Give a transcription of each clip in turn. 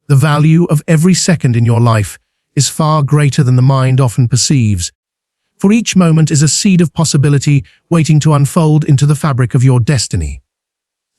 The value of every second in your life is far greater than the mind often perceives. For each moment is a seed of possibility waiting to unfold into the fabric of your destiny.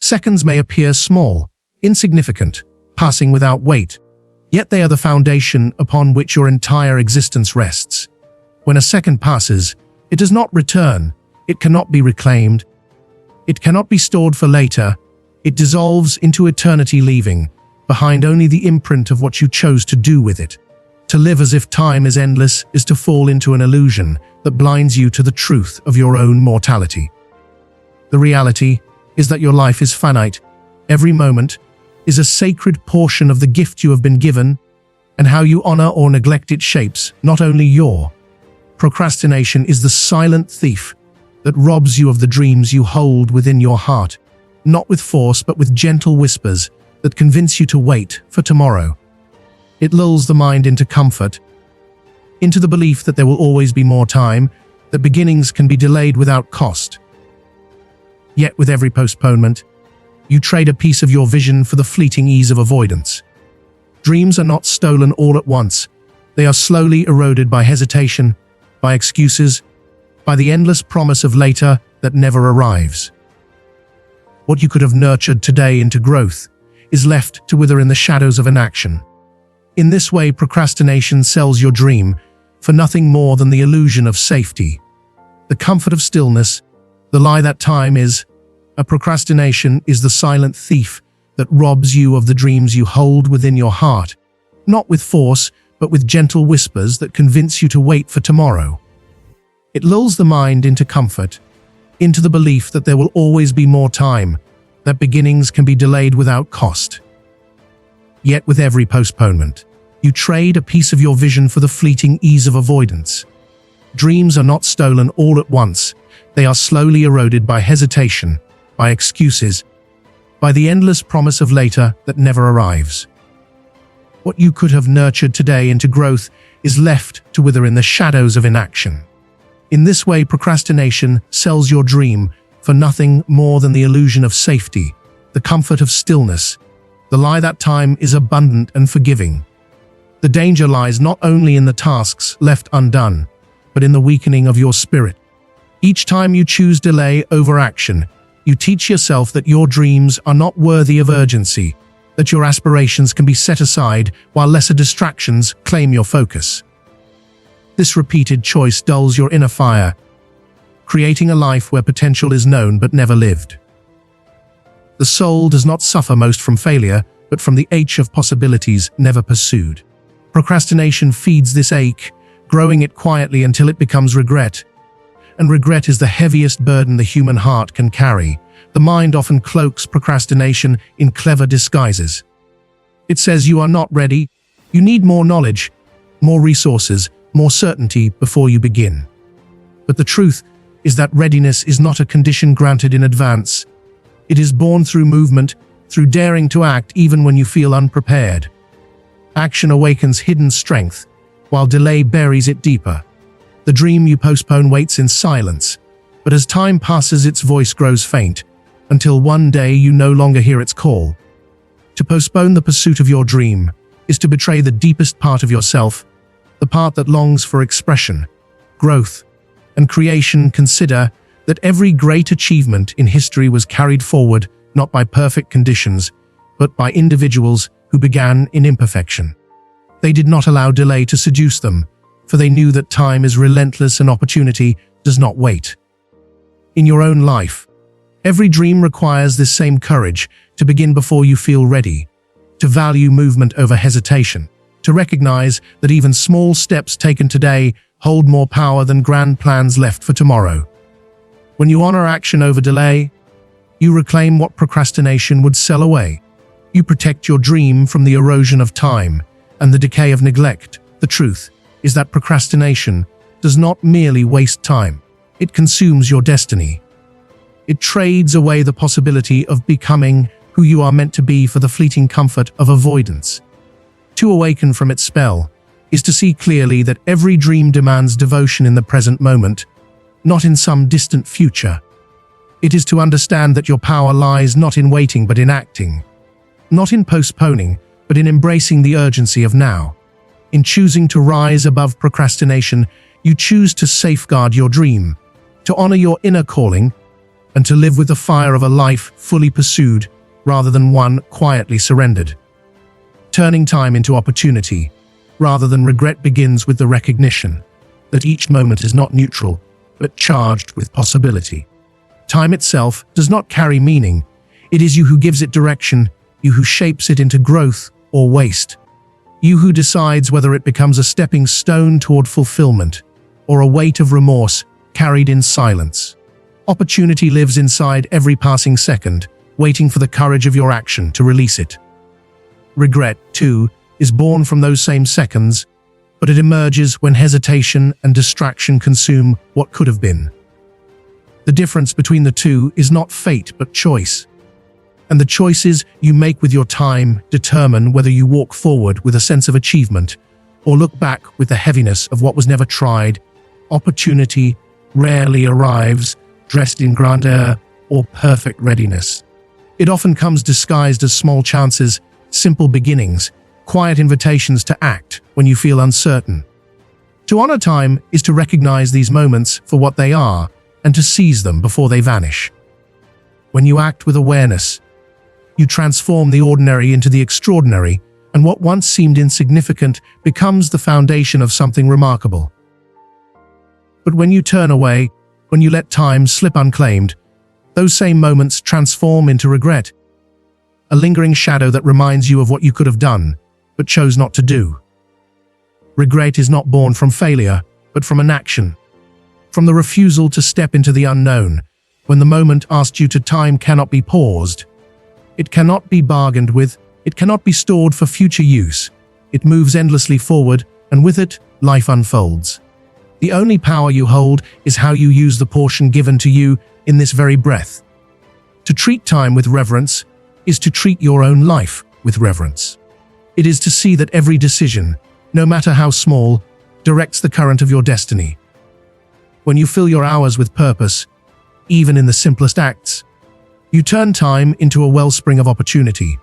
Seconds may appear small, insignificant, passing without weight, yet they are the foundation upon which your entire existence rests. When a second passes, it does not return, it cannot be reclaimed, it cannot be stored for later, it dissolves into eternity, leaving behind only the imprint of what you chose to do with it. To live as if time is endless is to fall into an illusion that blinds you to the truth of your own mortality. The reality is that your life is finite. Every moment is a sacred portion of the gift you have been given, and how you honor or neglect it shapes not only your. Procrastination is the silent thief that robs you of the dreams you hold within your heart, not with force but with gentle whispers that convince you to wait for tomorrow. It lulls the mind into comfort, into the belief that there will always be more time, that beginnings can be delayed without cost. Yet with every postponement, you trade a piece of your vision for the fleeting ease of avoidance. Dreams are not stolen all at once. They are slowly eroded by hesitation, by excuses, by the endless promise of later that never arrives. What you could have nurtured today into growth is left to wither in the shadows of inaction. In this way, procrastination sells your dream for nothing more than the illusion of safety, the comfort of stillness, the lie that time is. A procrastination is the silent thief that robs you of the dreams you hold within your heart, not with force, but with gentle whispers that convince you to wait for tomorrow. It lulls the mind into comfort, into the belief that there will always be more time, that beginnings can be delayed without cost. Yet with every postponement, you trade a piece of your vision for the fleeting ease of avoidance. Dreams are not stolen all at once. They are slowly eroded by hesitation, by excuses, by the endless promise of later that never arrives. What you could have nurtured today into growth is left to wither in the shadows of inaction. In this way, procrastination sells your dream for nothing more than the illusion of safety, the comfort of stillness, the lie that time is abundant and forgiving. The danger lies not only in the tasks left undone, but in the weakening of your spirit. Each time you choose delay over action, you teach yourself that your dreams are not worthy of urgency, that your aspirations can be set aside while lesser distractions claim your focus. This repeated choice dulls your inner fire, creating a life where potential is known but never lived. The soul does not suffer most from failure, but from the ache of possibilities never pursued. Procrastination feeds this ache, growing it quietly until it becomes regret. And regret is the heaviest burden the human heart can carry. The mind often cloaks procrastination in clever disguises. It says you are not ready, you need more knowledge, more resources, more certainty before you begin. But the truth is that readiness is not a condition granted in advance. It is born through movement, through daring to act even when you feel unprepared. Action awakens hidden strength, while delay buries it deeper. The dream you postpone waits in silence, but as time passes its voice grows faint, until one day you no longer hear its call. To postpone the pursuit of your dream is to betray the deepest part of yourself, the part that longs for expression, growth, and creation. Consider that every great achievement in history was carried forward not by perfect conditions, but by individuals who began in imperfection. They did not allow delay to seduce them, for they knew that time is relentless and opportunity does not wait. In your own life, every dream requires this same courage to begin before you feel ready, to value movement over hesitation, to recognize that even small steps taken today hold more power than grand plans left for tomorrow. When you honor action over delay, you reclaim what procrastination would sell away. You protect your dream from the erosion of time and the decay of neglect. The truth is that procrastination does not merely waste time. It consumes your destiny. It trades away the possibility of becoming who you are meant to be for the fleeting comfort of avoidance. To awaken from its spell is to see clearly that every dream demands devotion in the present moment, not in some distant future. It is to understand that your power lies not in waiting but in acting, not in postponing, but in embracing the urgency of now. In choosing to rise above procrastination, you choose to safeguard your dream, to honor your inner calling, and to live with the fire of a life fully pursued rather than one quietly surrendered. Turning time into opportunity rather than regret begins with the recognition that each moment is not neutral, but charged with possibility. Time itself does not carry meaning. It is you who gives it direction, you who shapes it into growth or waste. You who decides whether it becomes a stepping stone toward fulfillment or a weight of remorse carried in silence. Opportunity lives inside every passing second, waiting for the courage of your action to release it. Regret, too, is born from those same seconds, but it emerges when hesitation and distraction consume what could have been. The difference between the two is not fate but choice. And the choices you make with your time determine whether you walk forward with a sense of achievement or look back with the heaviness of what was never tried. Opportunity rarely arrives dressed in grandeur or perfect readiness. It often comes disguised as small chances, simple beginnings, quiet invitations to act when you feel uncertain. To honor time is to recognize these moments for what they are and to seize them before they vanish. When you act with awareness, you transform the ordinary into the extraordinary, and what once seemed insignificant becomes the foundation of something remarkable. But when you turn away, when you let time slip unclaimed, those same moments transform into regret, a lingering shadow that reminds you of what you could have done, but chose not to do. Regret is not born from failure, but from inaction, from the refusal to step into the unknown. When the moment asked you to, time cannot be paused. It cannot be bargained with, it cannot be stored for future use. It moves endlessly forward, and with it, life unfolds. The only power you hold is how you use the portion given to you in this very breath. To treat time with reverence is to treat your own life with reverence. It is to see that every decision, no matter how small, directs the current of your destiny. When you fill your hours with purpose, even in the simplest acts, you turn time into a wellspring of opportunity.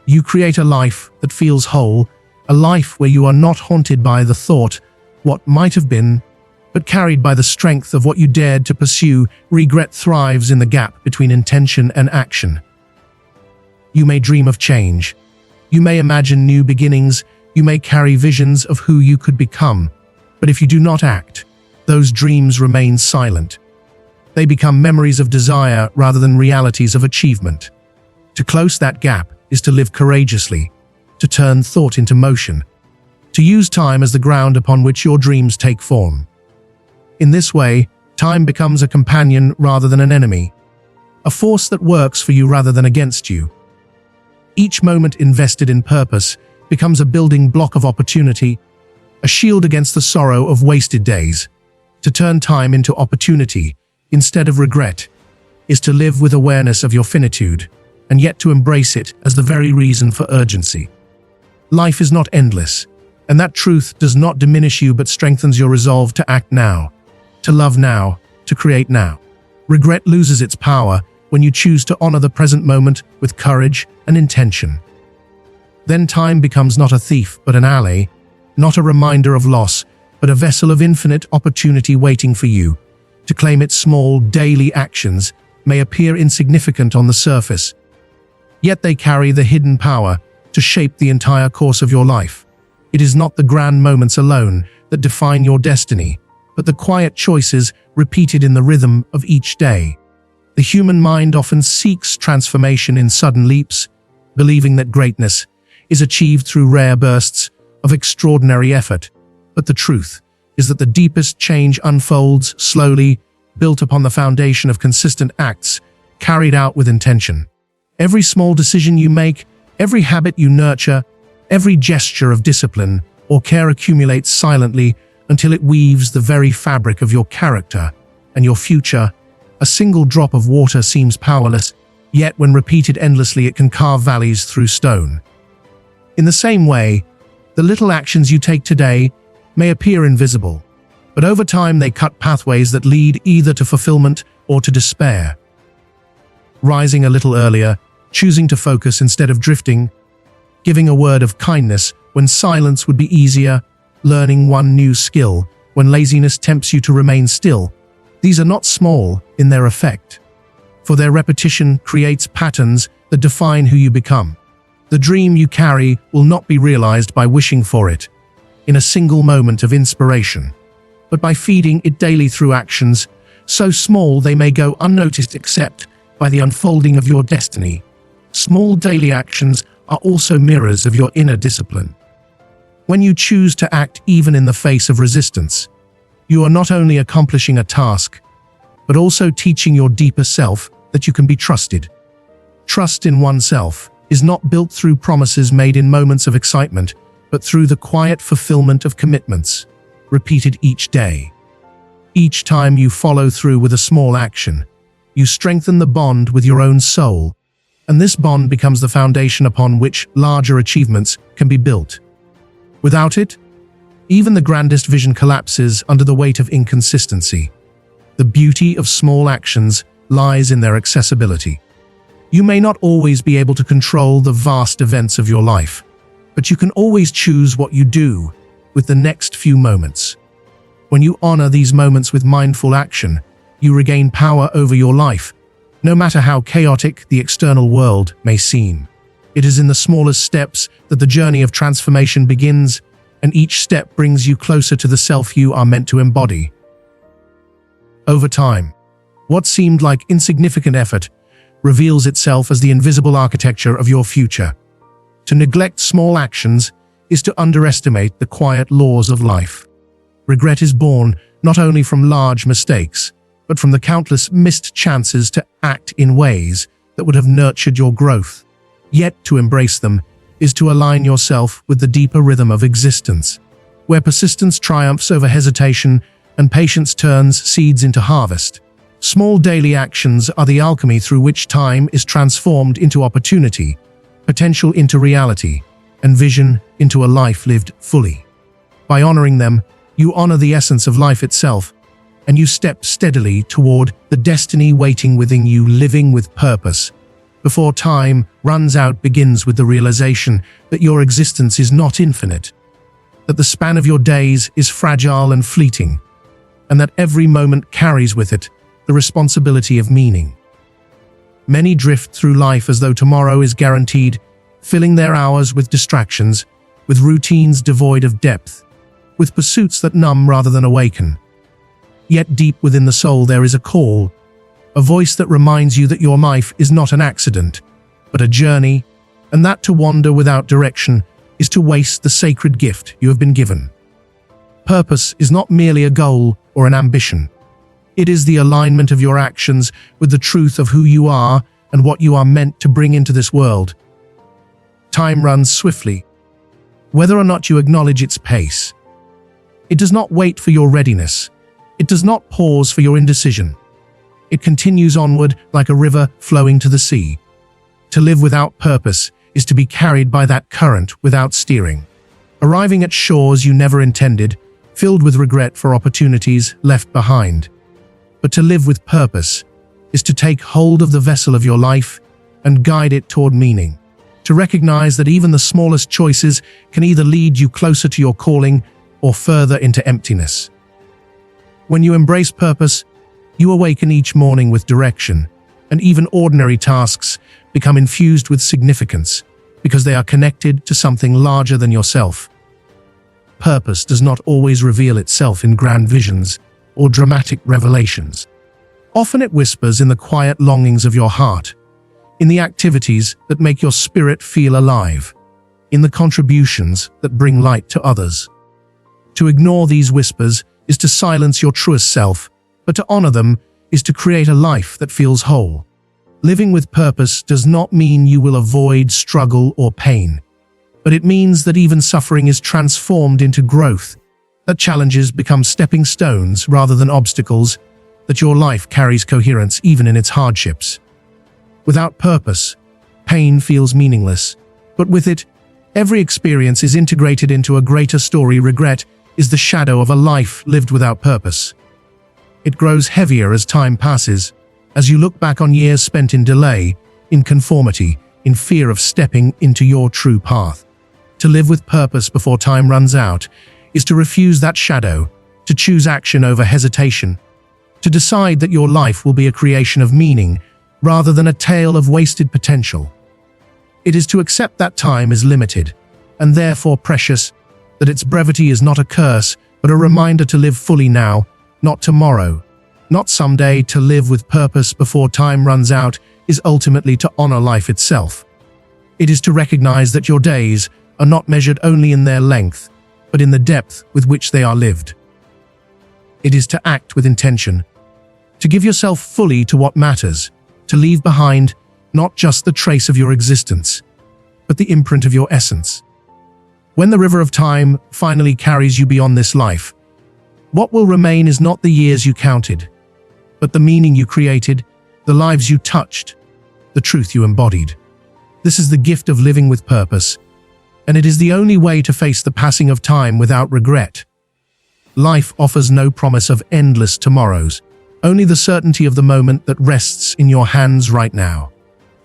You create a life that feels whole, a life where you are not haunted by the thought, what might have been, but carried by the strength of what you dared to pursue. Regret thrives in the gap between intention and action. You may dream of change. You may imagine new beginnings. You may carry visions of who you could become. But if you do not act, those dreams remain silent. They become memories of desire rather than realities of achievement. To close that gap is to live courageously, to turn thought into motion, to use time as the ground upon which your dreams take form. In this way, time becomes a companion rather than an enemy, a force that works for you rather than against you. Each moment invested in purpose becomes a building block of opportunity, a shield against the sorrow of wasted days. To turn time into opportunity instead of regret is to live with awareness of your finitude, and yet to embrace it as the very reason for urgency. Life is not endless, and that truth does not diminish you but strengthens your resolve to act now, to love now, to create now. Regret loses its power when you choose to honor the present moment with courage and intention. Then time becomes not a thief but an ally, not a reminder of loss, but a vessel of infinite opportunity waiting for you. To claim its small, daily actions may appear insignificant on the surface, yet they carry the hidden power to shape the entire course of your life. It is not the grand moments alone that define your destiny, but the quiet choices repeated in the rhythm of each day. The human mind often seeks transformation in sudden leaps, believing that greatness is achieved through rare bursts of extraordinary effort. But the truth is that the deepest change unfolds slowly, built upon the foundation of consistent acts carried out with intention. Every small decision you make, every habit you nurture, every gesture of discipline or care accumulates silently until it weaves the very fabric of your character and your future. A single drop of water seems powerless, yet when repeated endlessly it can carve valleys through stone. In the same way, the little actions you take today may appear invisible, but over time they cut pathways that lead either to fulfillment or to despair. Rising a little earlier, choosing to focus instead of drifting, giving a word of kindness when silence would be easier, learning one new skill when laziness tempts you to remain still. These are not small in their effect, for their repetition creates patterns that define who you become. The dream you carry will not be realized by wishing for it in a single moment of inspiration, but by feeding it daily through actions so small they may go unnoticed except by the unfolding of your destiny. Small daily actions are also mirrors of your inner discipline. When you choose to act even in the face of resistance, you are not only accomplishing a task, but also teaching your deeper self that you can be trusted. Trust in oneself is not built through promises made in moments of excitement, but through the quiet fulfillment of commitments, repeated each day. Each time you follow through with a small action, you strengthen the bond with your own soul, and this bond becomes the foundation upon which larger achievements can be built. Without it, even the grandest vision collapses under the weight of inconsistency. The beauty of small actions lies in their accessibility. You may not always be able to control the vast events of your life, but you can always choose what you do with the next few moments. When you honor these moments with mindful action, you regain power over your life, no matter how chaotic the external world may seem. It is in the smallest steps that the journey of transformation begins, and each step brings you closer to the self you are meant to embody. Over time, what seemed like insignificant effort reveals itself as the invisible architecture of your future. To neglect small actions is to underestimate the quiet laws of life. Regret is born not only from large mistakes, but from the countless missed chances to act in ways that would have nurtured your growth. Yet to embrace them is to align yourself with the deeper rhythm of existence, where persistence triumphs over hesitation and patience turns seeds into harvest. Small daily actions are the alchemy through which time is transformed into opportunity, potential into reality, and vision into a life lived fully. By honoring them, you honor the essence of life itself, and you step steadily toward the destiny waiting within you. Living with purpose before time runs out begins with the realization that your existence is not infinite, that the span of your days is fragile and fleeting, and that every moment carries with it the responsibility of meaning. Many drift through life as though tomorrow is guaranteed, filling their hours with distractions, with routines devoid of depth, with pursuits that numb rather than awaken. Yet deep within the soul there is a call, a voice that reminds you that your life is not an accident, but a journey, and that to wander without direction is to waste the sacred gift you have been given. Purpose is not merely a goal or an ambition. It is the alignment of your actions with the truth of who you are and what you are meant to bring into this world. Time runs swiftly, whether or not you acknowledge its pace. It does not wait for your readiness. It does not pause for your indecision. It continues onward like a river flowing to the sea. To live without purpose is to be carried by that current without steering, arriving at shores you never intended, filled with regret for opportunities left behind. But to live with purpose is to take hold of the vessel of your life and guide it toward meaning. To recognize that even the smallest choices can either lead you closer to your calling or further into emptiness. When you embrace purpose, you awaken each morning with direction, and even ordinary tasks become infused with significance because they are connected to something larger than yourself. Purpose does not always reveal itself in grand visions or dramatic revelations. Often it whispers in the quiet longings of your heart, in the activities that make your spirit feel alive, in the contributions that bring light to others. To ignore these whispers is to silence your truest self, but to honor them is to create a life that feels whole. Living with purpose does not mean you will avoid struggle or pain, but it means that even suffering is transformed into growth, that challenges become stepping stones rather than obstacles, that your life carries coherence even in its hardships. Without purpose, pain feels meaningless, but with it, every experience is integrated into a greater story. Regret is the shadow of a life lived without purpose. It grows heavier as time passes, as you look back on years spent in delay, in conformity, in fear of stepping into your true path. To live with purpose before time runs out is to refuse that shadow, to choose action over hesitation, to decide that your life will be a creation of meaning rather than a tale of wasted potential. It is to accept that time is limited, and therefore precious, that its brevity is not a curse, but a reminder to live fully now, not tomorrow, not someday. To live with purpose before time runs out is ultimately to honor life itself. It is to recognize that your days are not measured only in their length, but in the depth with which they are lived. It is to act with intention, to give yourself fully to what matters, to leave behind not just the trace of your existence, but the imprint of your essence. When the river of time finally carries you beyond this life, what will remain is not the years you counted, but the meaning you created, the lives you touched, the truth you embodied. This is the gift of living with purpose, and it is the only way to face the passing of time without regret. Life offers no promise of endless tomorrows, only the certainty of the moment that rests in your hands right now.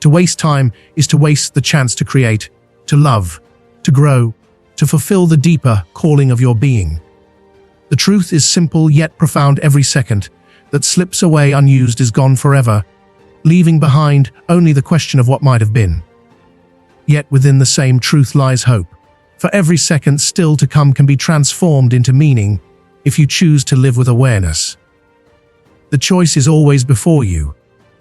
To waste time is to waste the chance to create, to love, to grow, to fulfill the deeper calling of your being. The truth is simple yet profound. Every second that slips away unused is gone forever, leaving behind only the question of what might have been. Yet within the same truth lies hope, for every second still to come can be transformed into meaning if you choose to live with awareness. The choice is always before you,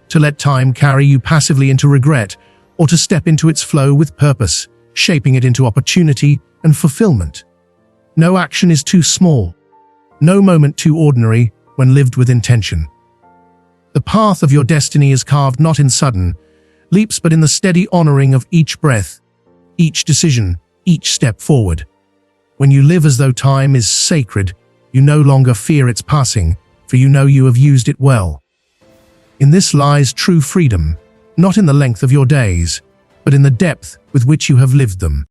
to let time carry you passively into regret, or to step into its flow with purpose, shaping it into opportunity and fulfillment. No action is too small, no moment too ordinary when lived with intention. The path of your destiny is carved not in sudden leaps, but in the steady honoring of each breath, each decision, each step forward. When you live as though time is sacred, you no longer fear its passing, for you know you have used it well. In this lies true freedom, not in the length of your days, but in the depth with which you have lived them.